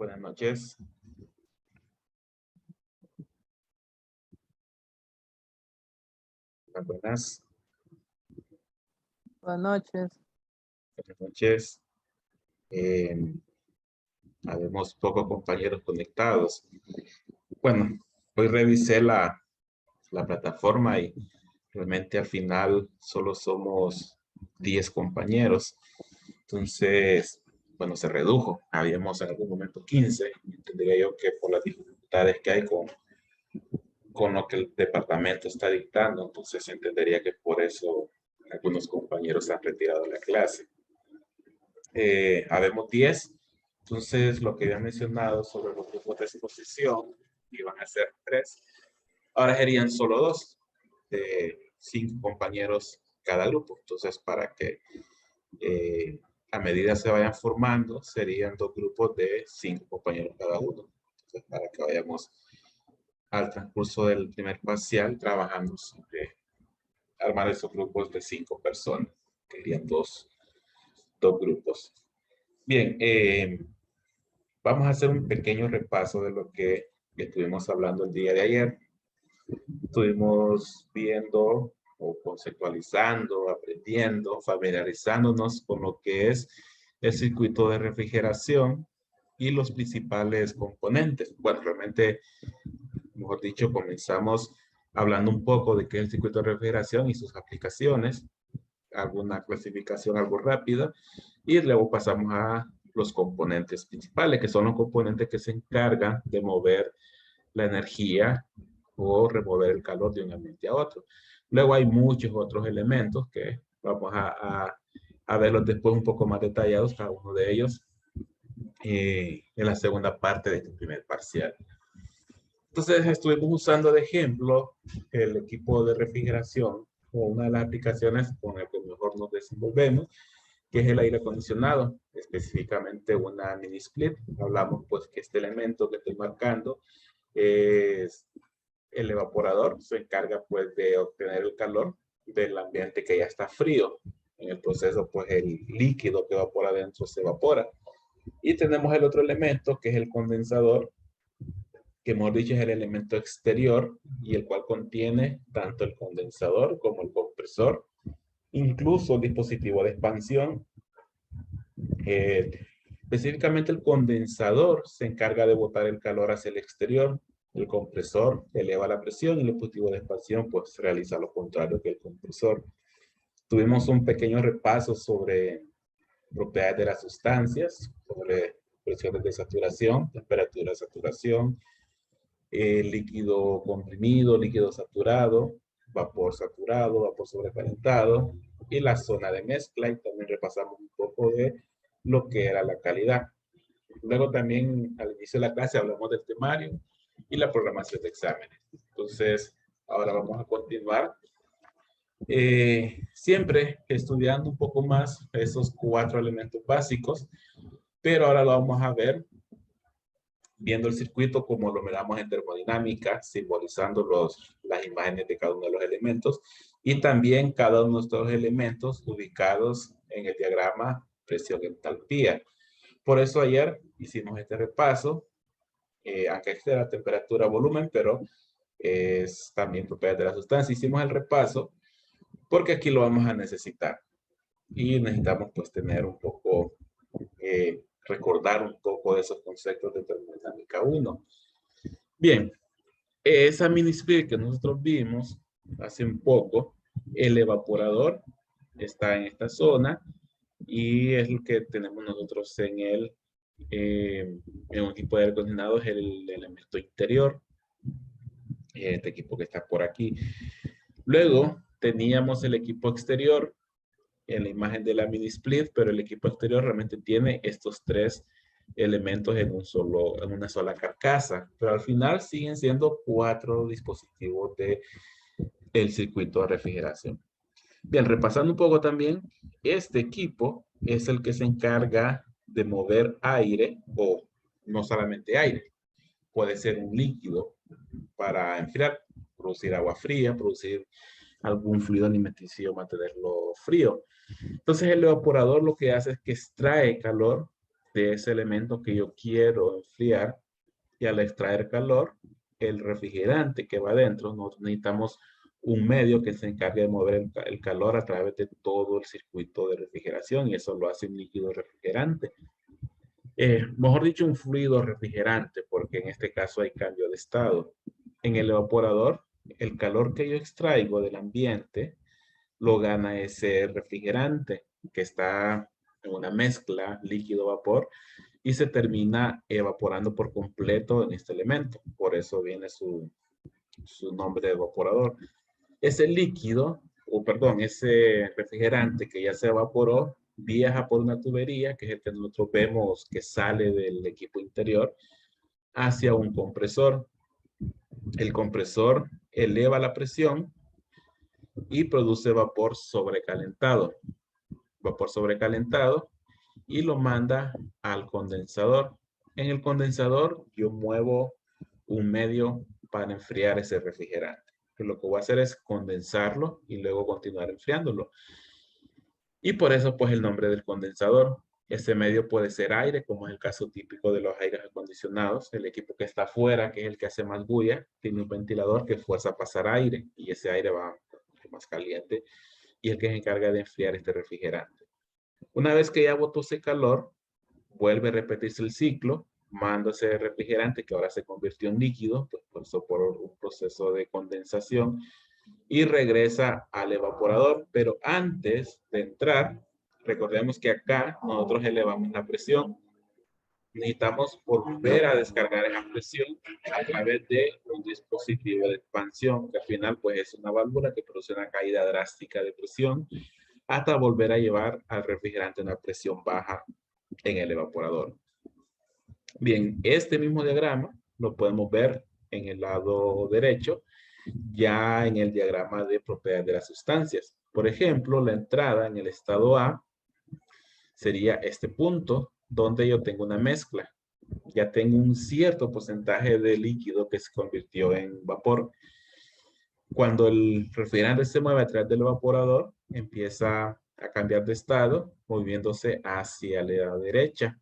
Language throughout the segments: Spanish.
Buenas noches. Buenas. Buenas noches. Buenas noches. Habemos pocos compañeros conectados. Bueno, hoy revisé la plataforma y realmente al final solo somos 10 compañeros. Entonces, bueno, se redujo. Habíamos en algún momento 15. Entendería yo que por las dificultades que hay con lo que el departamento está dictando, entonces entendería que por eso algunos compañeros han retirado la clase. Habemos 10, entonces lo que había mencionado sobre los grupos de exposición iban a ser 3, ahora serían solo 2, de 5 compañeros cada grupo. Entonces, para que a medida se vayan formando, serían 2 grupos de 5 compañeros cada uno. Entonces, para que vayamos al transcurso del primer parcial trabajando sobre armar esos grupos de 5 personas, que serían dos grupos. Bien, vamos a hacer un pequeño repaso de lo que estuvimos hablando el día de ayer. Estuvimos viendo o conceptualizando, aprendiendo, familiarizándonos con lo que es el circuito de refrigeración y los principales componentes. Bueno, realmente, mejor dicho, comenzamos hablando un poco de qué es el circuito de refrigeración y sus aplicaciones, alguna clasificación algo rápida, y luego pasamos a los componentes principales, que son los componentes que se encargan de mover la energía o remover el calor de un ambiente a otro. Luego hay muchos otros elementos que vamos a verlos después un poco más detallados, cada uno de ellos, en la segunda parte de este primer parcial. Entonces estuvimos usando de ejemplo el equipo de refrigeración o una de las aplicaciones con la que mejor nos desenvolvemos, que es el aire acondicionado, específicamente una mini split. Hablamos pues que este elemento que estoy marcando es el evaporador, se encarga pues de obtener el calor del ambiente que ya está frío. En el proceso pues el líquido que evapora adentro se evapora. Y tenemos el otro elemento que es el condensador, que mejor dicho es el elemento exterior y el cual contiene tanto el condensador como el compresor, incluso el dispositivo de expansión. Específicamente el condensador se encarga de botar el calor hacia el exterior, el compresor eleva la presión y el dispositivo de expansión pues realiza lo contrario que el compresor. Tuvimos un pequeño repaso sobre propiedades de las sustancias, sobre presiones de saturación, temperatura de saturación, líquido comprimido, líquido saturado, vapor sobrecalentado y la zona de mezcla, y también repasamos un poco de lo que era la calidad. Luego también al inicio de la clase hablamos del temario y la programación de exámenes. Entonces, ahora vamos a continuar. Siempre estudiando un poco más esos 4 elementos básicos, pero ahora lo vamos a ver viendo el circuito como lo miramos en termodinámica, simbolizando las imágenes de cada uno de los elementos y también cada uno de estos elementos ubicados en el diagrama presión-entalpía. Por eso ayer hicimos este repaso, aunque esta era temperatura, volumen, pero es también propiedad de la sustancia. Hicimos el repaso porque aquí lo vamos a necesitar y necesitamos pues tener un poco, recordar un poco de esos conceptos de termodinámica 1. Bien, esa mini split que nosotros vimos hace un poco, el evaporador está en esta zona y es el que tenemos nosotros en un equipo de aire acondicionado, es el elemento interior, este equipo que está por aquí. Luego teníamos el equipo exterior en la imagen de la mini split, pero el equipo exterior realmente tiene estos 3 elementos en una sola carcasa, pero al final siguen siendo 4 dispositivos del circuito de refrigeración. Bien, repasando un poco también, este equipo es el que se encarga de mover aire, o no solamente aire, puede ser un líquido para enfriar, producir agua fría, producir algún fluido alimenticio, mantenerlo frío. Entonces el evaporador lo que hace es que extrae calor de ese elemento que yo quiero enfriar, y al extraer calor, el refrigerante que va adentro, nosotros necesitamos un medio que se encargue de mover el calor a través de todo el circuito de refrigeración, y eso lo hace un líquido refrigerante. Mejor dicho, un fluido refrigerante, porque en este caso hay cambio de estado. En el evaporador, el calor que yo extraigo del ambiente lo gana ese refrigerante que está en una mezcla líquido-vapor y se termina evaporando por completo en este elemento. Por eso viene su nombre de evaporador. Ese líquido, o perdón, ese refrigerante que ya se evaporó, viaja por una tubería, que es el que nosotros vemos que sale del equipo interior, hacia un compresor. El compresor eleva la presión y produce vapor sobrecalentado. Vapor sobrecalentado y lo manda al condensador. En el condensador yo muevo un medio para enfriar ese refrigerante. Lo que voy a hacer es condensarlo y luego continuar enfriándolo. Y por eso pues el nombre del condensador. Ese medio puede ser aire, como es el caso típico de los aires acondicionados. El equipo que está afuera, que es el que hace más bulla, tiene un ventilador que fuerza a pasar aire y ese aire va más caliente y el que se encarga de enfriar este refrigerante. Una vez que ya botó ese calor, vuelve a repetirse el ciclo, manda ese refrigerante que ahora se convirtió en líquido, pues por un proceso de condensación, y regresa al evaporador. Pero antes de entrar, recordemos que acá nosotros elevamos la presión. Necesitamos volver a descargar esa presión a través de un dispositivo de expansión, que al final pues es una válvula que produce una caída drástica de presión hasta volver a llevar al refrigerante a una presión baja en el evaporador. Bien, este mismo diagrama lo podemos ver en el lado derecho, ya en el diagrama de propiedades de las sustancias. Por ejemplo, la entrada en el estado A sería este punto donde yo tengo una mezcla. Ya tengo un cierto porcentaje de líquido que se convirtió en vapor. Cuando el refrigerante se mueve a través del evaporador, empieza a cambiar de estado, moviéndose hacia la derecha.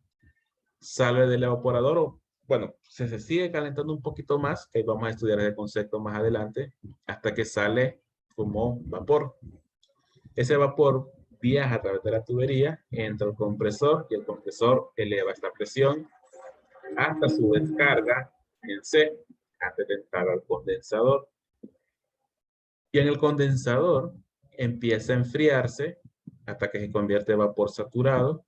Sale del evaporador o, bueno, se sigue calentando un poquito más, que vamos a estudiar ese concepto más adelante, hasta que sale como vapor. Ese vapor viaja a través de la tubería, entra al compresor y el compresor eleva esta presión hasta su descarga en C, antes de entrar al condensador. Y en el condensador empieza a enfriarse hasta que se convierte en vapor saturado.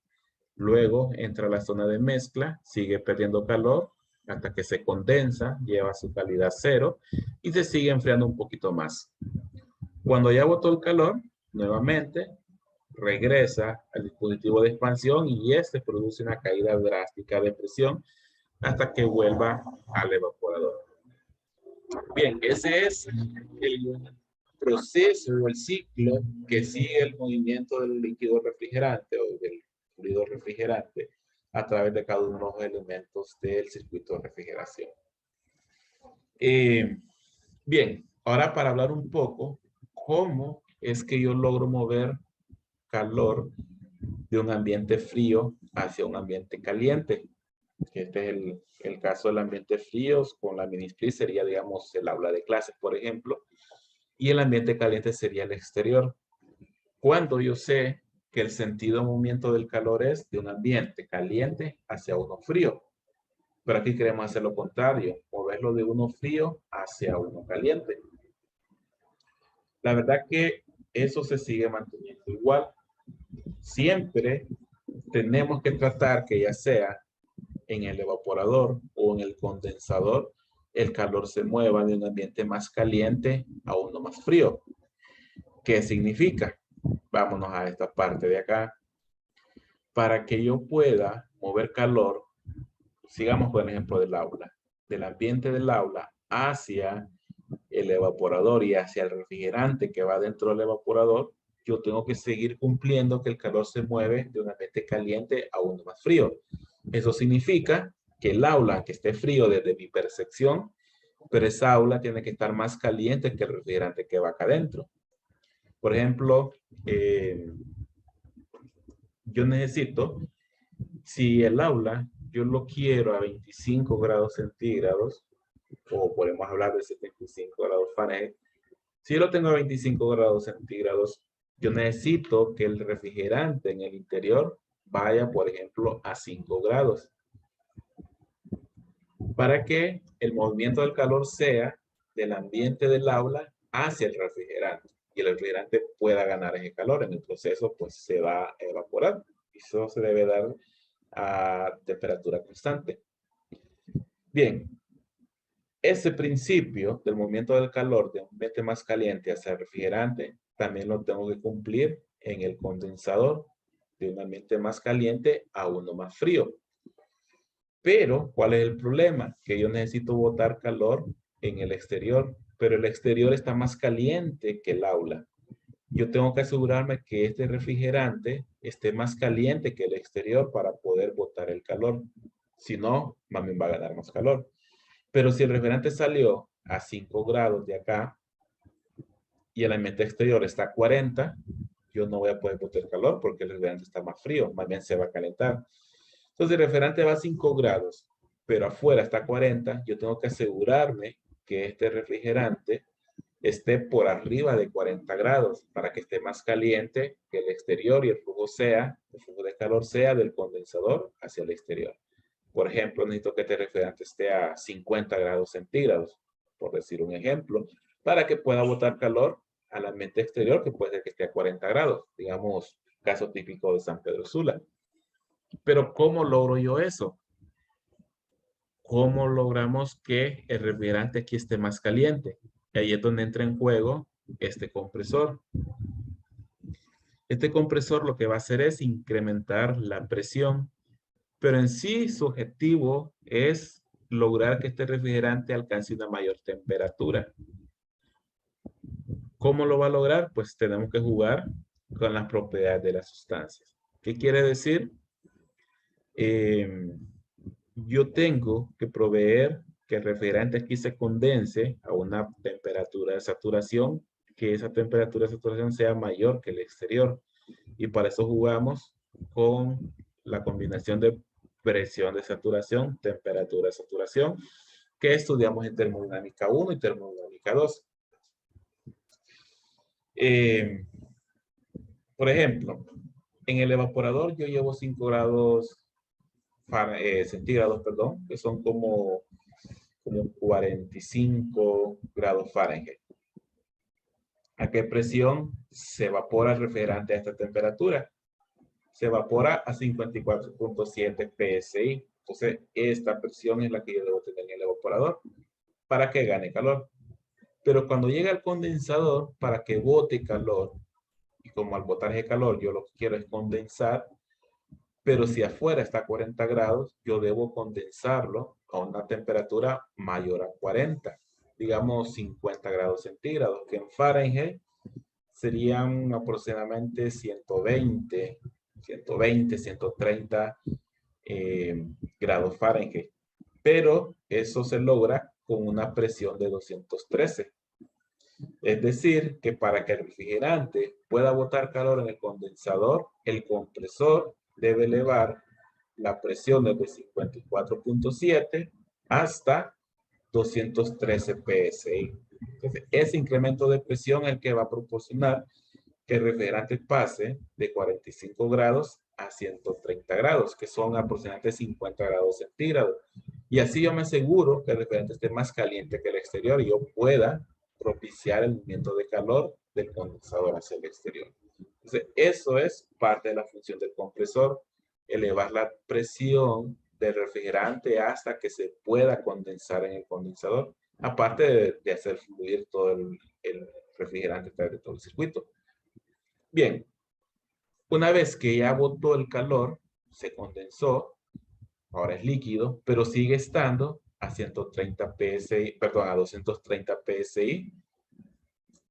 Luego entra a la zona de mezcla, sigue perdiendo calor hasta que se condensa, lleva su calidad cero y se sigue enfriando un poquito más. Cuando ya botó el calor, nuevamente regresa al dispositivo de expansión y este produce una caída drástica de presión hasta que vuelva al evaporador. Bien, ese es el proceso o el ciclo que sigue el movimiento del líquido refrigerante o del fluido refrigerante a través de cada uno de los elementos del circuito de refrigeración. Bien, ahora para hablar un poco, ¿cómo es que yo logro mover calor de un ambiente frío hacia un ambiente caliente? Este es el caso del ambiente frío, con la mini split sería, digamos, el aula de clases, por ejemplo, y el ambiente caliente sería el exterior. Cuando yo sé que el sentido de movimiento del calor es de un ambiente caliente hacia uno frío, pero aquí queremos hacer lo contrario, moverlo de uno frío hacia uno caliente. La verdad que eso se sigue manteniendo igual. Siempre tenemos que tratar que ya sea en el evaporador o en el condensador, el calor se mueva de un ambiente más caliente a uno más frío. ¿Qué significa? Vámonos a esta parte de acá. Para que yo pueda mover calor, sigamos con el ejemplo del aula, del ambiente del aula hacia el evaporador y hacia el refrigerante que va dentro del evaporador, yo tengo que seguir cumpliendo que el calor se mueve de un ambiente caliente a uno más frío. Eso significa que el aula, que esté frío desde mi percepción, pero esa aula tiene que estar más caliente que el refrigerante que va acá adentro. Por ejemplo, yo necesito Si el aula yo lo quiero a 25 grados centígrados, o podemos hablar de 75 grados Fahrenheit, si yo lo tengo a 25 grados centígrados, yo necesito que el refrigerante en el interior vaya, por ejemplo, a 5 grados, para que el movimiento del calor sea del ambiente del aula hacia el refrigerante y el refrigerante pueda ganar ese calor. En el proceso, pues se va a evaporar y eso se debe dar a temperatura constante. Bien, ese principio del movimiento del calor de un ambiente más caliente hacia el refrigerante también lo tengo que cumplir en el condensador de un ambiente más caliente a uno más frío. Pero, ¿cuál es el problema? Que yo necesito botar calor en el exterior, pero el exterior está más caliente que el aula. Yo tengo que asegurarme que este refrigerante esté más caliente que el exterior para poder botar el calor. Si no, también va a ganar más calor. Pero si el refrigerante salió a 5 grados de acá y el ambiente exterior está a 40, yo no voy a poder botar calor porque el refrigerante está más frío, más bien se va a calentar. Entonces el refrigerante va a 5 grados, pero afuera está a 40, yo tengo que asegurarme que este refrigerante esté por arriba de 40 grados para que esté más caliente que el exterior y el flujo de calor sea del condensador hacia el exterior. Por ejemplo, necesito que este refrigerante esté a 50 grados centígrados, por decir un ejemplo, para que pueda botar calor al ambiente exterior, que puede ser que esté a 40 grados, digamos, caso típico de San Pedro Sula. Pero ¿cómo logro yo eso? ¿Cómo logramos que el refrigerante aquí esté más caliente? Y ahí es donde entra en juego este compresor. Este compresor lo que va a hacer es incrementar la presión, pero en sí su objetivo es lograr que este refrigerante alcance una mayor temperatura. ¿Cómo lo va a lograr? Pues tenemos que jugar con las propiedades de las sustancias. ¿Qué quiere decir? Yo tengo que proveer que el refrigerante aquí se condense a una temperatura de saturación, que esa temperatura de saturación sea mayor que el exterior. Y para eso jugamos con la combinación de presión de saturación, temperatura de saturación, que estudiamos en termodinámica 1 y termodinámica 2. Por ejemplo, en el evaporador yo llevo 5 grados centígrados, perdón, que son como 45 grados Fahrenheit. ¿A qué presión se evapora el refrigerante a esta temperatura? Se evapora a 54.7 psi. Entonces, esta presión es la que yo debo tener en el evaporador para que gane calor. Pero cuando llega al condensador, para que bote calor, y como al botar ese calor yo lo que quiero es condensar, pero si afuera está a 40 grados, yo debo condensarlo a una temperatura mayor a 40, digamos 50 grados centígrados, que en Fahrenheit serían aproximadamente 130 grados Fahrenheit. Pero eso se logra con una presión de 213. Es decir, que para que el refrigerante pueda botar calor en el condensador, el compresor debe elevar la presión desde 54.7 hasta 213 psi. Entonces, ese incremento de presión es el que va a proporcionar que el refrigerante pase de 45 grados a 130 grados, que son aproximadamente 50 grados centígrados. Y así yo me aseguro que el refrigerante esté más caliente que el exterior y yo pueda propiciar el movimiento de calor del condensador hacia el exterior. Entonces, eso es parte de la función del compresor, elevar la presión del refrigerante hasta que se pueda condensar en el condensador, aparte de hacer fluir todo el refrigerante a través de todo el circuito. Bien, una vez que ya botó el calor, se condensó, ahora es líquido, pero sigue estando a 130 psi, perdón, a 230 psi,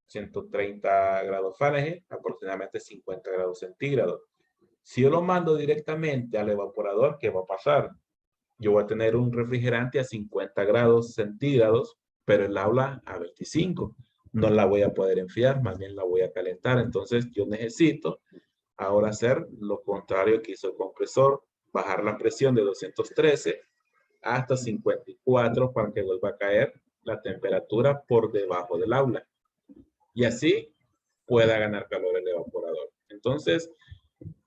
130 grados Fahrenheit, aproximadamente 50 grados centígrados. Si yo lo mando directamente al evaporador, ¿qué va a pasar? Yo voy a tener un refrigerante a 50 grados centígrados, pero el aula a 25. No la voy a poder enfriar, más bien la voy a calentar. Entonces yo necesito ahora hacer lo contrario que hizo el compresor, bajar la presión de 213 hasta 54 para que vuelva a caer la temperatura por debajo del aula. Y así pueda ganar calor el evaporador. Entonces,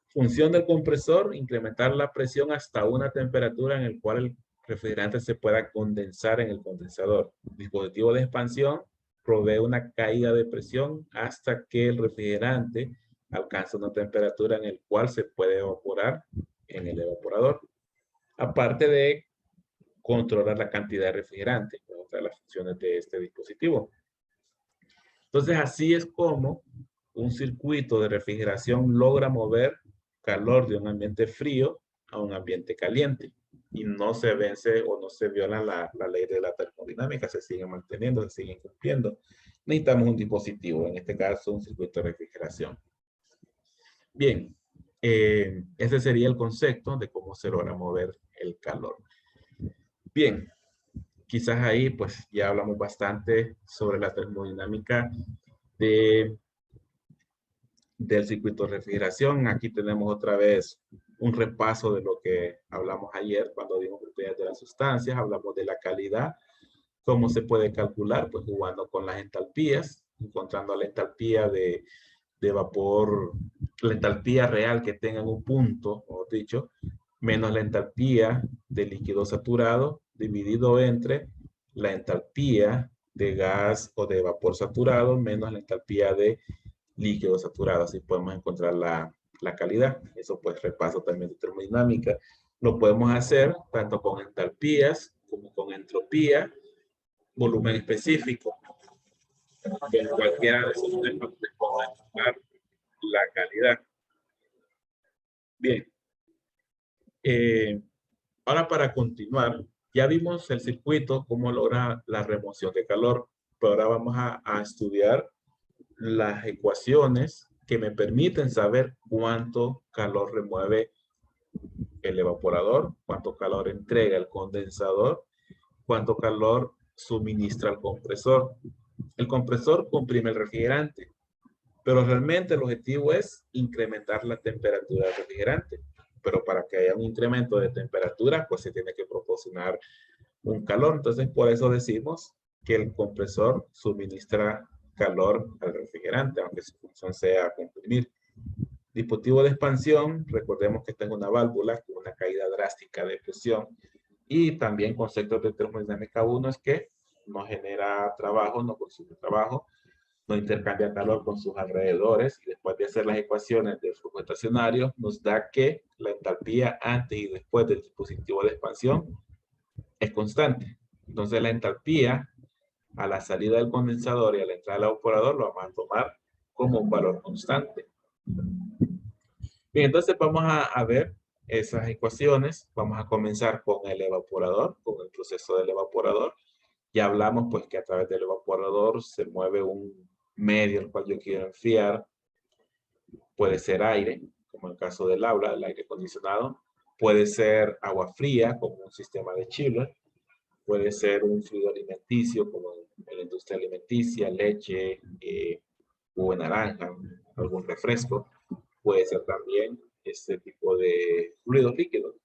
función del compresor, incrementar la presión hasta una temperatura en la cual el refrigerante se pueda condensar en el condensador. Dispositivo de expansión provee una caída de presión hasta que el refrigerante alcanza una temperatura en la cual se puede evaporar en el evaporador. Aparte de controlar la cantidad de refrigerante, otra de las funciones de este dispositivo. Entonces, así es como un circuito de refrigeración logra mover calor de un ambiente frío a un ambiente caliente. Y no se vence o no se viola la ley de la termodinámica, se sigue manteniendo, se siguen cumpliendo. Necesitamos un dispositivo, en este caso un circuito de refrigeración. Bien, ese sería el concepto de cómo se logra mover el calor. Bien, quizás ahí pues ya hablamos bastante sobre la termodinámica del circuito de refrigeración. Aquí tenemos otra vez un repaso de lo que hablamos ayer cuando vimos propiedades de las sustancias. Hablamos de la calidad, cómo se puede calcular, pues jugando con las entalpías, encontrando la entalpía de vapor, la entalpía real que tenga en un punto, mejor dicho, menos la entalpía de líquido saturado, dividido entre la entalpía de gas o de vapor saturado, menos la entalpía de líquido saturado. Así podemos encontrar la calidad. Eso pues repaso también de termodinámica. Lo podemos hacer tanto con entalpías como con entropía, volumen específico. En cualquiera de esos temas podemos encontrar la calidad. Bien. Ahora para continuar, ya vimos el circuito, cómo logra la remoción de calor, pero ahora vamos a estudiar las ecuaciones que me permiten saber cuánto calor remueve el evaporador, cuánto calor entrega el condensador, cuánto calor suministra el compresor. El compresor comprime el refrigerante, pero realmente el objetivo es incrementar la temperatura del refrigerante. Pero para que haya un incremento de temperatura, pues se tiene que proporcionar un calor. Entonces, por eso decimos que el compresor suministra calor al refrigerante, aunque su función sea comprimir. Dispositivo de expansión, recordemos que tengo una válvula con una caída drástica de presión. Y también conceptos de termodinámica 1 es que no genera trabajo, no consume trabajo, no intercambia calor con sus alrededores, y después de hacer las ecuaciones del flujo estacionario, nos da que la entalpía antes y después del dispositivo de expansión es constante. Entonces la entalpía a la salida del condensador y a la entrada del evaporador lo vamos a tomar como un valor constante. Bien, entonces vamos a ver esas ecuaciones. Vamos a comenzar con el evaporador, con el proceso del evaporador. Ya hablamos pues que a través del evaporador se mueve un medio el cual yo quiero enfriar. Puede ser aire, como en el caso del aula, el aire acondicionado. Puede ser agua fría, como un sistema de chiller. Puede ser un fluido alimenticio, como en la industria alimenticia, leche, jugo de naranja, algún refresco. Puede ser también este tipo de fluidos líquidos.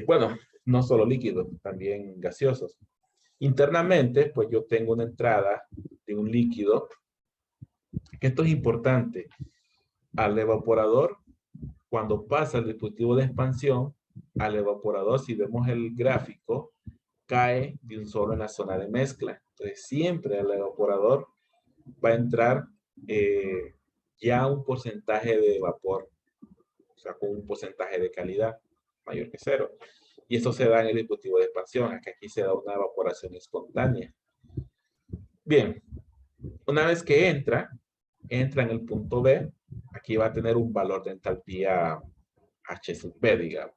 Bueno, no solo líquidos, también gaseosos. Internamente, pues yo tengo una entrada de un líquido, que esto es importante. Al evaporador, cuando pasa el dispositivo de expansión, al evaporador, si vemos el gráfico, cae de un solo en la zona de mezcla. Entonces, siempre al evaporador va a entrar ya un porcentaje de vapor, o sea, con un porcentaje de calidad mayor que 0. Y eso se da en el dispositivo de expansión, que aquí se da una evaporación espontánea. Bien, una vez que entra en el punto B, aquí va a tener un valor de entalpía H sub B, digamos.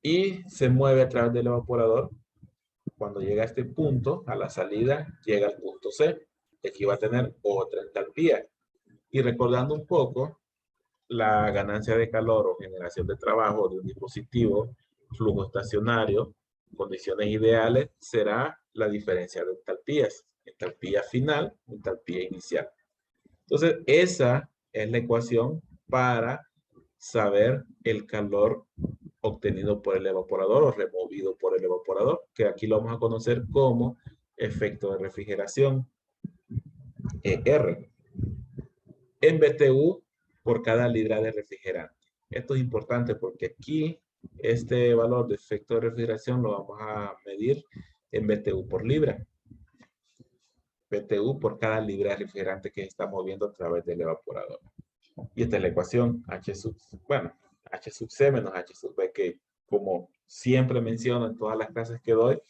Y se mueve a través del evaporador. Cuando llega a este punto, a la salida, llega al punto C. Aquí va a tener otra entalpía. Y recordando un poco, la ganancia de calor o generación de trabajo de un dispositivo, flujo estacionario, condiciones ideales, será la diferencia de entalpías. Entalpía final, entalpía inicial. Entonces, esa es la ecuación para saber el calor obtenido por el evaporador o removido por el evaporador, que aquí lo vamos a conocer como efecto de refrigeración, ER, en BTU por cada libra de refrigerante. Esto es importante porque aquí este valor de efecto de refrigeración lo vamos a medir en BTU por libra. BTU por cada libra de refrigerante que está moviendo a través del evaporador. Y esta es la ecuación H sub, bueno, H sub C menos H sub B, que como siempre menciono en todas las clases que doy,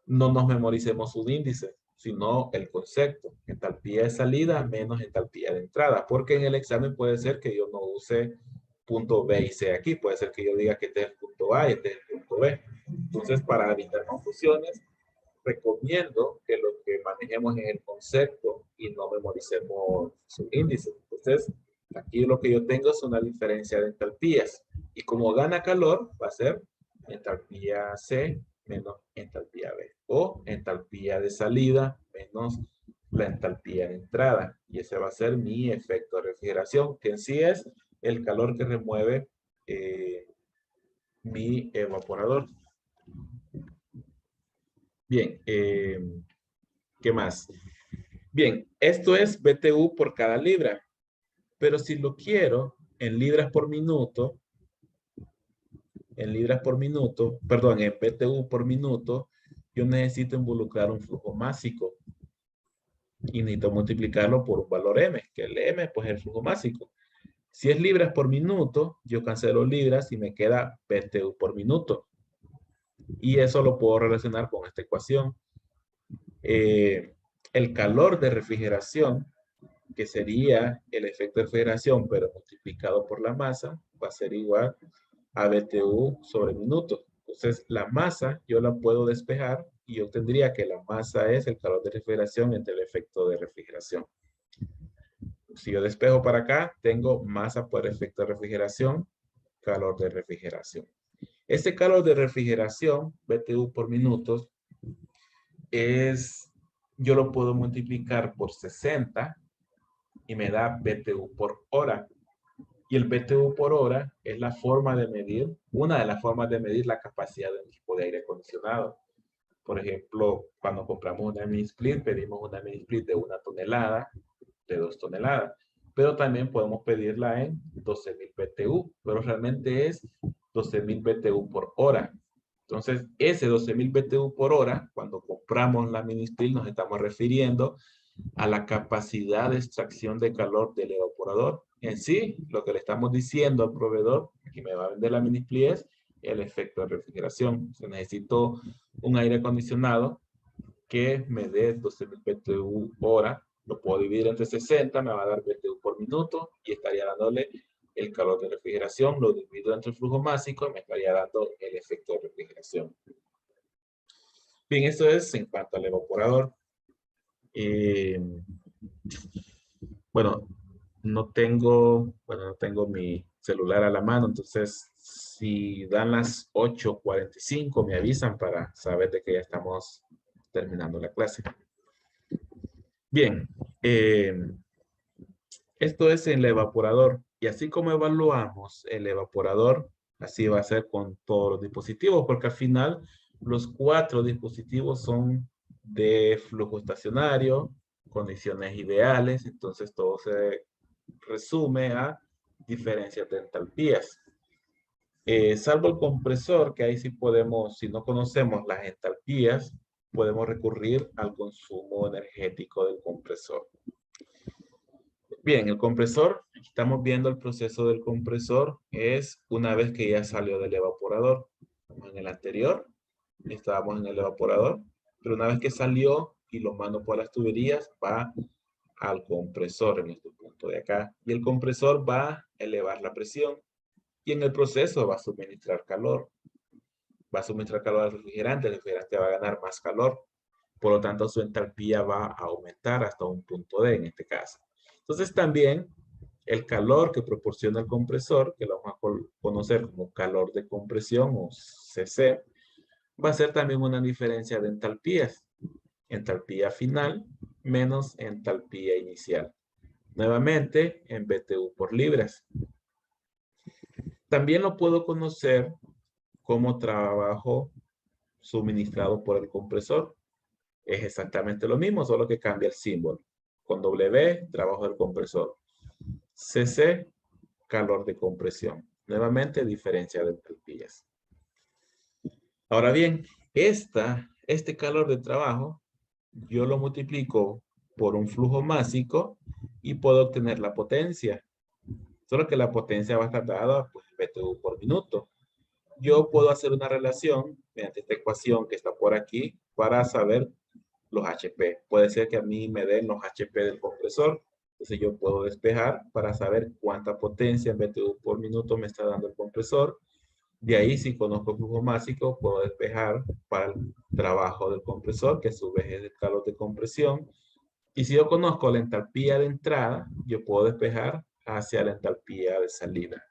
no nos memoricemos su índice, sino el concepto, entalpía de salida menos entalpía de entrada, porque en el examen puede ser que yo no use punto B y C aquí, puede ser que yo diga que este es el punto A y este es el punto B. Entonces, para evitar confusiones, recomiendo que lo que manejemos es el concepto y no memoricemos su índice. Entonces, aquí lo que yo tengo es una diferencia de entalpías. Y como gana calor, va a ser entalpía C menos entalpía B. O entalpía de salida menos la entalpía de entrada. Y ese va a ser mi efecto de refrigeración, que en sí es el calor que remueve mi evaporador. Bien, ¿qué más? Bien, esto es BTU por cada libra, pero si lo quiero en libras por minuto, perdón, en BTU por minuto, yo necesito involucrar un flujo másico y necesito multiplicarlo por un valor M, que el M pues es el flujo másico. Si es libras por minuto, yo cancelo libras y me queda BTU por minuto. Y eso lo puedo relacionar con esta ecuación. El calor de refrigeración, que sería el efecto de refrigeración, pero multiplicado por la masa, va a ser igual a BTU sobre minuto. Entonces, la masa yo la puedo despejar y yo tendría que la masa es el calor de refrigeración entre el efecto de refrigeración. Si yo despejo para acá, tengo masa por efecto de refrigeración, calor de refrigeración. Este calor de refrigeración, BTU por minutos, yo lo puedo multiplicar por 60 y me da BTU por hora. Y el BTU por hora es la forma de medir, una de las formas de medir la capacidad de un equipo de aire acondicionado. Por ejemplo, cuando compramos una mini split, pedimos una mini split de 1 tonelada, de 2 toneladas. Pero también podemos pedirla en 12,000 BTU, pero realmente es 12,000 BTU por hora. Entonces, ese 12,000 BTU por hora, cuando compramos la mini split, nos estamos refiriendo a la capacidad de extracción de calor del evaporador. En sí, lo que le estamos diciendo al proveedor que me va a vender la mini split es el efecto de refrigeración. O sea, necesito un aire acondicionado que me dé 12,000 BTU hora. Lo puedo dividir entre 60, me va a dar BTU por minuto y estaría dándole el calor de refrigeración. Lo divido entre el flujo másico y me estaría dando el efecto de refrigeración. Bien, esto es en cuanto al evaporador. Bueno, no tengo mi celular a la mano, entonces si dan las 8:45 me avisan para saber de que ya estamos terminando la clase. Bien, esto es en el evaporador y así como evaluamos el evaporador, así va a ser con todos los dispositivos, porque al final los 4 dispositivos son de flujo estacionario, condiciones ideales, entonces todo se resume a diferencias de entalpías. Salvo el compresor, que ahí sí podemos, si no conocemos las entalpías, podemos recurrir al consumo energético del compresor. Bien, el compresor, estamos viendo el proceso del compresor, es una vez que ya salió del evaporador. En el anterior, estábamos en el evaporador, pero una vez que salió y lo mando por las tuberías, va al compresor en este punto de acá. Y el compresor va a elevar la presión y en el proceso va a suministrar calor. Va a suministrar calor al refrigerante, el refrigerante va a ganar más calor. Por lo tanto, su entalpía va a aumentar hasta un punto D en este caso. Entonces también el calor que proporciona el compresor, que lo vamos a conocer como calor de compresión o CC, va a ser también una diferencia de entalpías. Entalpía final menos entalpía inicial. Nuevamente en BTU por libras. También lo puedo conocer como trabajo suministrado por el compresor. Es exactamente lo mismo, solo que cambia el símbolo. Con W, trabajo del compresor. CC, calor de compresión. Nuevamente, diferencia de entalpías. Ahora bien, este calor de trabajo, yo lo multiplico por un flujo másico y puedo obtener la potencia. Solo que la potencia va a estar dada pues, BTU por minuto. Yo puedo hacer una relación mediante esta ecuación que está por aquí para saber los HP. Puede ser que a mí me den los HP del compresor. Entonces yo puedo despejar para saber cuánta potencia en BTU por minuto me está dando el compresor. De ahí, si conozco el flujo másico, puedo despejar para el trabajo del compresor, que a su vez es el calor de compresión. Y si yo conozco la entalpía de entrada, yo puedo despejar hacia la entalpía de salida.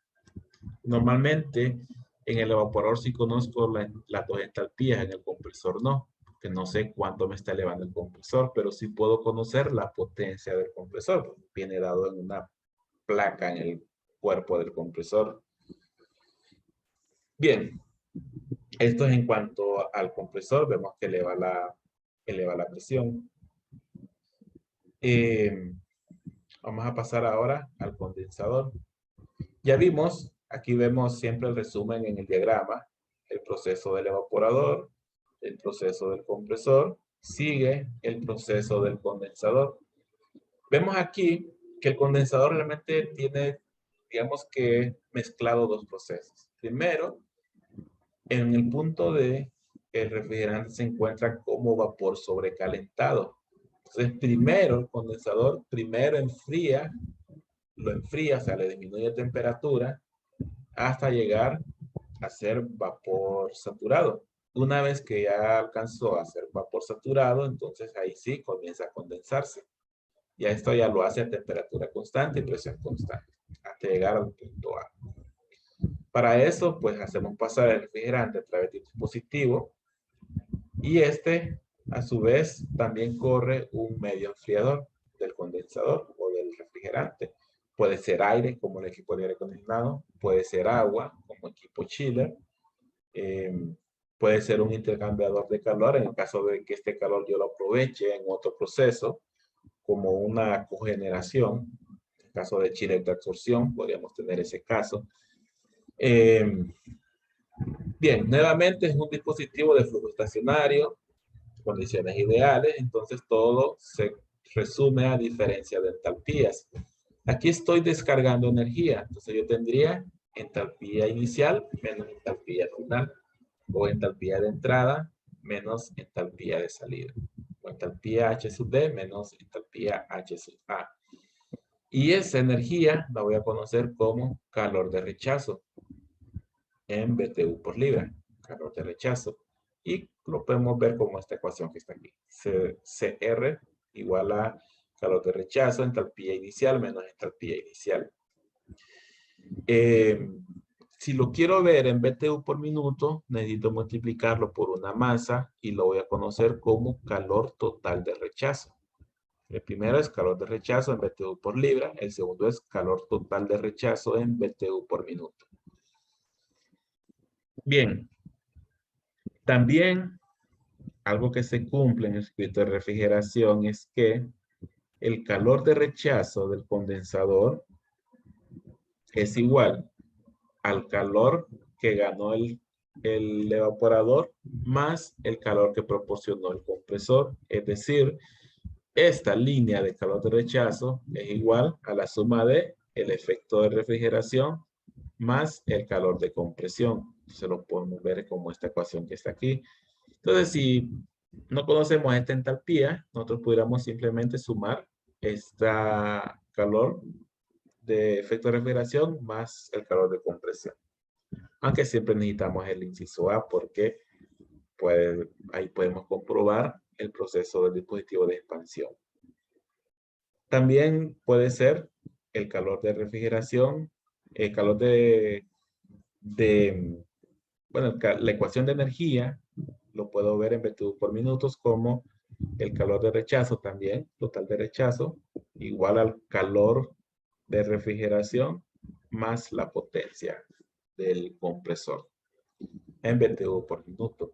Normalmente, en el evaporador sí conozco las dos entalpías, en el compresor no, porque no sé cuánto me está elevando el compresor, pero sí puedo conocer la potencia del compresor. Viene dado en una placa en el cuerpo del compresor. Bien, esto es en cuanto al compresor. Vemos que eleva la presión. Vamos a pasar ahora al condensador. Ya vimos, aquí vemos siempre el resumen en el diagrama, el proceso del evaporador, el proceso del compresor, sigue el proceso del condensador. Vemos aquí que el condensador realmente tiene, digamos que mezclado dos procesos. Primero, en el punto D, el refrigerante se encuentra como vapor sobrecalentado. Entonces, primero el condensador, primero lo enfría, o sea, le disminuye temperatura hasta llegar a ser vapor saturado. Una vez que ya alcanzó a ser vapor saturado, entonces ahí sí comienza a condensarse. Ya esto ya lo hace a temperatura constante y presión constante, hasta llegar al punto A. Para eso, pues hacemos pasar el refrigerante a través de un dispositivo y este, a su vez, también corre un medio enfriador del condensador o del refrigerante. Puede ser aire, como el equipo de aire acondicionado, puede ser agua, como equipo chiller, puede ser un intercambiador de calor, en el caso de que este calor yo lo aproveche en otro proceso, como una cogeneración. En el caso de chiller de absorción, podríamos tener ese caso. Bien, nuevamente es un dispositivo de flujo estacionario, condiciones ideales, entonces todo se resume a diferencia de entalpías. Aquí estoy descargando energía, entonces yo tendría entalpía inicial menos entalpía final, o entalpía de entrada menos entalpía de salida, o entalpía H sub D menos entalpía H sub A. Y esa energía la voy a conocer como calor de rechazo en BTU por libra, calor de rechazo. Y lo podemos ver como esta ecuación que está aquí. CR igual a calor de rechazo, entalpía inicial menos entalpía inicial. Si lo quiero ver en BTU por minuto, necesito multiplicarlo por una masa y lo voy a conocer como calor total de rechazo. El primero es calor de rechazo en BTU por libra, el segundo es calor total de rechazo en BTU por minuto. Bien, también algo que se cumple en el circuito de refrigeración es que el calor de rechazo del condensador es igual al calor que ganó el evaporador más el calor que proporcionó el compresor. Es decir, esta línea de calor de rechazo es igual a la suma de el efecto de refrigeración más el calor de compresión. Se lo podemos ver como esta ecuación que está aquí. Entonces, si no conocemos esta entalpía, nosotros pudiéramos simplemente sumar esta calor de efecto de refrigeración más el calor de compresión. Aunque siempre necesitamos el inciso A porque pues, ahí podemos comprobar el proceso del dispositivo de expansión. También puede ser el calor de refrigeración, el calor bueno, la ecuación de energía lo puedo ver en BTU por minutos como el calor de rechazo también, total de rechazo, igual al calor de refrigeración más la potencia del compresor en BTU por minuto.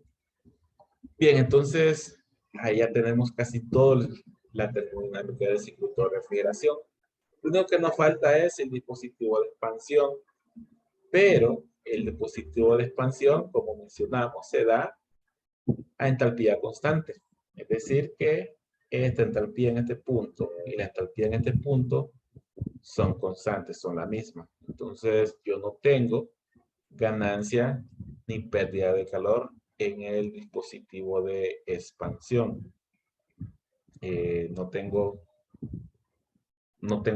Bien, entonces ahí ya tenemos casi toda la termodinámica del circuito de refrigeración. Lo único que nos falta es el dispositivo de expansión, pero el dispositivo de expansión, como mencionamos, se da a entalpía constante. Es decir, que esta entalpía en este punto y la entalpía en este punto son constantes, son la misma. Entonces, yo no tengo ganancia ni pérdida de calor en el dispositivo de expansión. No tengo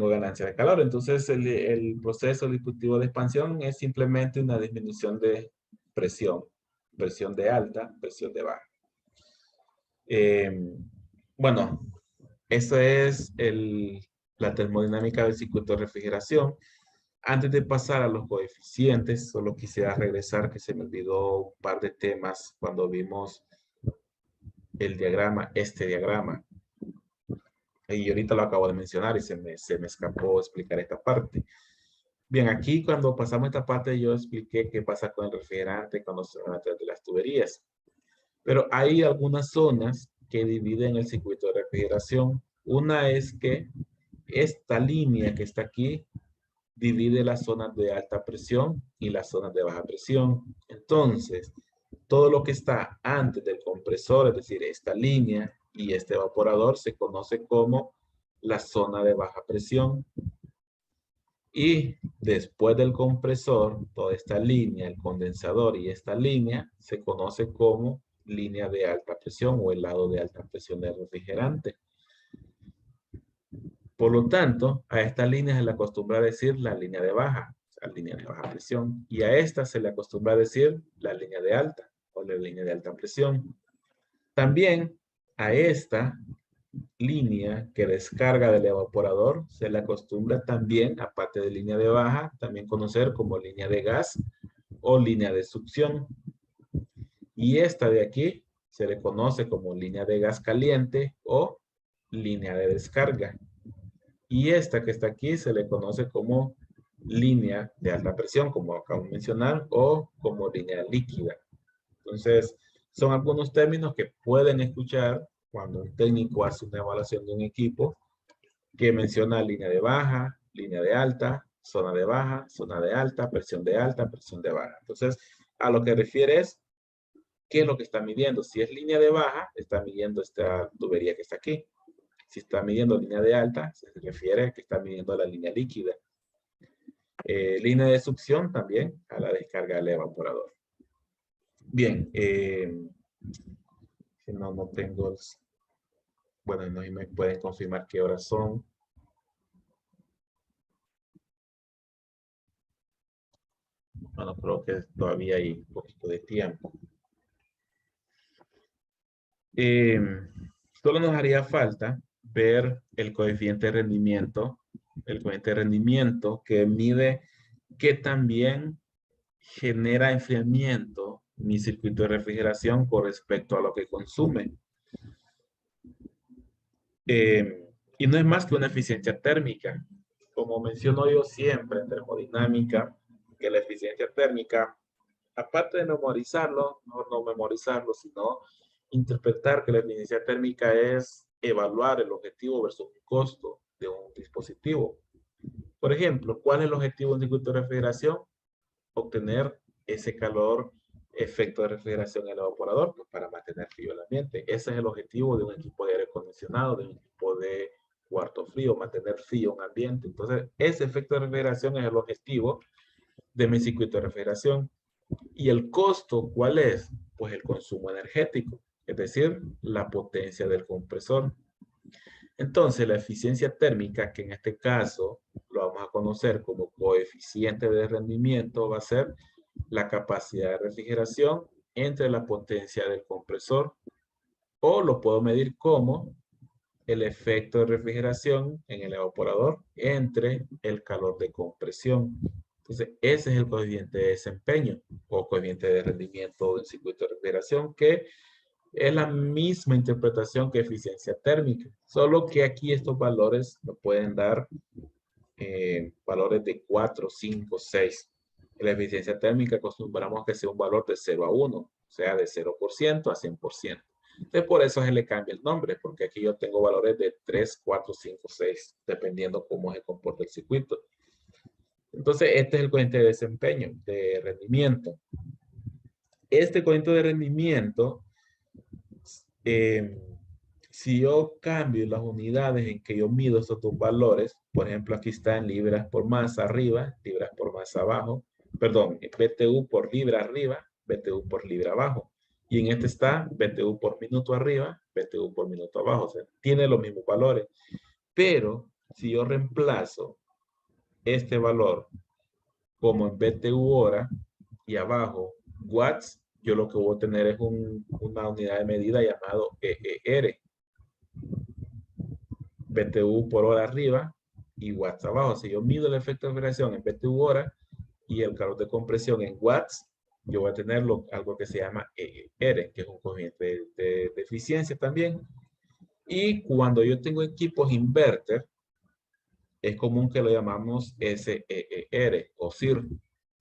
ganancia de calor. Entonces, el proceso dispositivo de expansión es simplemente una disminución de presión. Presión de alta, presión de baja. Bueno, eso es la termodinámica del circuito de refrigeración. Antes de pasar a los coeficientes, solo quisiera regresar que se me olvidó un par de temas cuando vimos el diagrama, este diagrama. Y ahorita lo acabo de mencionar y se me escapó explicar esta parte. Bien, aquí cuando pasamos esta parte yo expliqué qué pasa con el refrigerante cuando se van a través de las tuberías. Pero hay algunas zonas que dividen el circuito de refrigeración. Una es que esta línea que está aquí divide las zonas de alta presión y las zonas de baja presión. Entonces, todo lo que está antes del compresor, es decir, esta línea y este evaporador, se conoce como la zona de baja presión. Y después del compresor, toda esta línea, el condensador y esta línea, se conoce como línea de alta presión o el lado de alta presión del refrigerante. Por lo tanto, a esta línea se le acostumbra a decir la línea de baja, la línea de baja presión. Y a esta se le acostumbra a decir la línea de alta o la línea de alta presión. También a esta línea que descarga del evaporador se le acostumbra también, aparte de línea de baja, también conocer como línea de gas o línea de succión. Y esta de aquí se le conoce como línea de gas caliente o línea de descarga. Y esta que está aquí se le conoce como línea de alta presión, como acabo de mencionar, o como línea líquida. Entonces, son algunos términos que pueden escuchar cuando un técnico hace una evaluación de un equipo que menciona línea de baja, línea de alta, zona de baja, zona de alta, presión de baja. Entonces, a lo que refiere es qué es lo que está midiendo. Si es línea de baja, está midiendo esta tubería que está aquí. Si está midiendo línea de alta, se refiere a que está midiendo la línea líquida. Línea de succión también a la descarga del evaporador. Bien, no tengo... Bueno, no me pueden confirmar qué horas son. Bueno, creo que todavía hay un poquito de tiempo. Solo nos haría falta ver el coeficiente de rendimiento. El coeficiente de rendimiento que mide que también genera enfriamiento mi circuito de refrigeración con respecto a lo que consume. Y no es más que una eficiencia térmica. Como menciono yo siempre en termodinámica, que la eficiencia térmica, aparte de memorizarlo, no memorizarlo, sino interpretar que la eficiencia térmica es evaluar el objetivo versus el costo de un dispositivo. Por ejemplo, ¿cuál es el objetivo de un circuito de refrigeración? Obtener ese calor, efecto de refrigeración en el evaporador, pues para mantener frío el ambiente. Ese es el objetivo de un equipo de aire acondicionado, de un equipo de cuarto frío, mantener frío un ambiente. Entonces, ese efecto de refrigeración es el objetivo de mi circuito de refrigeración. ¿Y el costo cuál es? Pues el consumo energético, es decir, la potencia del compresor. Entonces, la eficiencia térmica, que en este caso lo vamos a conocer como coeficiente de rendimiento, va a ser la capacidad de refrigeración entre la potencia del compresor, o lo puedo medir como el efecto de refrigeración en el evaporador entre el calor de compresión. Entonces, ese es el coeficiente de desempeño o coeficiente de rendimiento del circuito de refrigeración, que es la misma interpretación que eficiencia térmica, solo que aquí estos valores nos pueden dar valores de 4, 5, 6. La eficiencia térmica acostumbramos que sea un valor de 0 a 1, o sea, de 0% a 100%. Entonces, por eso se le cambia el nombre, porque aquí yo tengo valores de 3, 4, 5, 6, dependiendo cómo se comporta el circuito. Entonces, este es el coeficiente de desempeño, de rendimiento. Este coeficiente de rendimiento, si yo cambio las unidades en que yo mido estos dos valores, por ejemplo, aquí está en libras por masa arriba, libras por masa abajo, perdón, BTU por libra arriba, BTU por libra abajo. Y en este está BTU por minuto arriba, BTU por minuto abajo. O sea, tiene los mismos valores. Pero si yo reemplazo este valor como en BTU hora y abajo watts, yo lo que voy a tener es una unidad de medida llamado EER. BTU por hora arriba y watts abajo. Si yo mido el efecto de refrigeración en BTU hora y el calor de compresión en watts, yo voy a tener algo que se llama EER, que es un coeficiente de eficiencia también. Y cuando yo tengo equipos inverter, es común que lo llamamos SEER o SIR.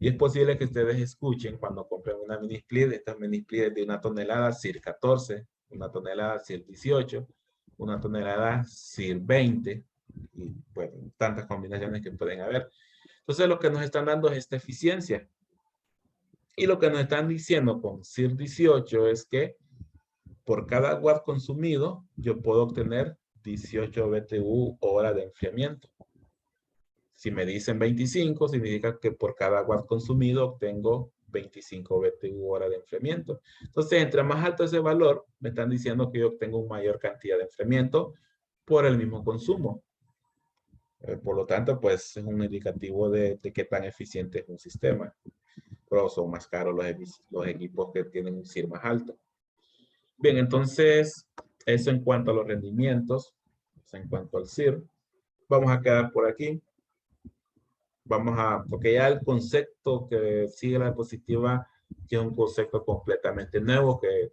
Y es posible que ustedes escuchen cuando compren una mini split, estas mini split de 1 tonelada SIR 14, 1 tonelada SIR 18, 1 tonelada SIR 20, y bueno, tantas combinaciones que pueden haber. Entonces lo que nos están dando es esta eficiencia. Y lo que nos están diciendo con SIR 18 es que por cada watt consumido, yo puedo obtener 18 BTU hora de enfriamiento. Si me dicen 25, significa que por cada watt consumido obtengo 25 BTU hora de enfriamiento. Entonces, entre más alto ese valor, me están diciendo que yo obtengo una mayor cantidad de enfriamiento por el mismo consumo. Por lo tanto, pues es un indicativo de qué tan eficiente es un sistema. Pero son más caros los equipos que tienen un SIR más alto. Bien, entonces, eso en cuanto a los rendimientos, en cuanto al SIR. Vamos a quedar por aquí. Porque ya el concepto que sigue la diapositiva, que es un concepto completamente nuevo, que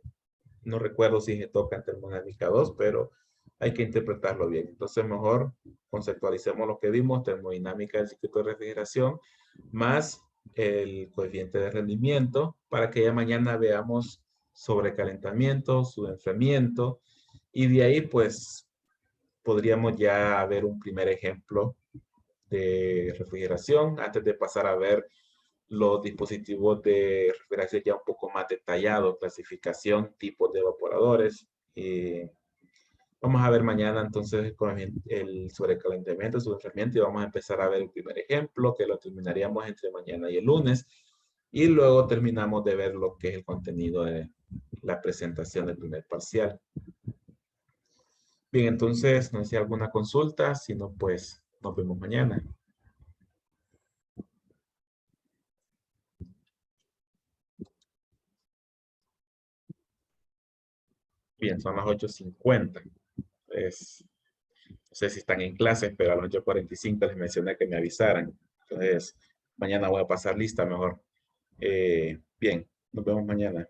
no recuerdo si se toca en termodinámica 2, pero hay que interpretarlo bien. Entonces, mejor conceptualicemos lo que vimos, termodinámica del circuito de refrigeración, más el coeficiente de rendimiento, para que ya mañana veamos sobrecalentamiento, su enfriamiento, y de ahí, pues, podríamos ya ver un primer ejemplo de refrigeración antes de pasar a ver los dispositivos de refrigeración ya un poco más detallados, clasificación, tipos de evaporadores. Vamos a ver mañana entonces con el sobrecalentamiento, su enfriamiento, y vamos a empezar a ver el primer ejemplo que lo terminaríamos entre mañana y el lunes. Y luego terminamos de ver lo que es el contenido de la presentación del primer parcial. Bien, entonces, no sé si hay alguna consulta, si no, pues nos vemos mañana. Bien, son las 8:50. No sé si están en clases, pero a las 8:45 les mencioné que me avisaran. Entonces, mañana voy a pasar lista mejor. Bien, nos vemos mañana.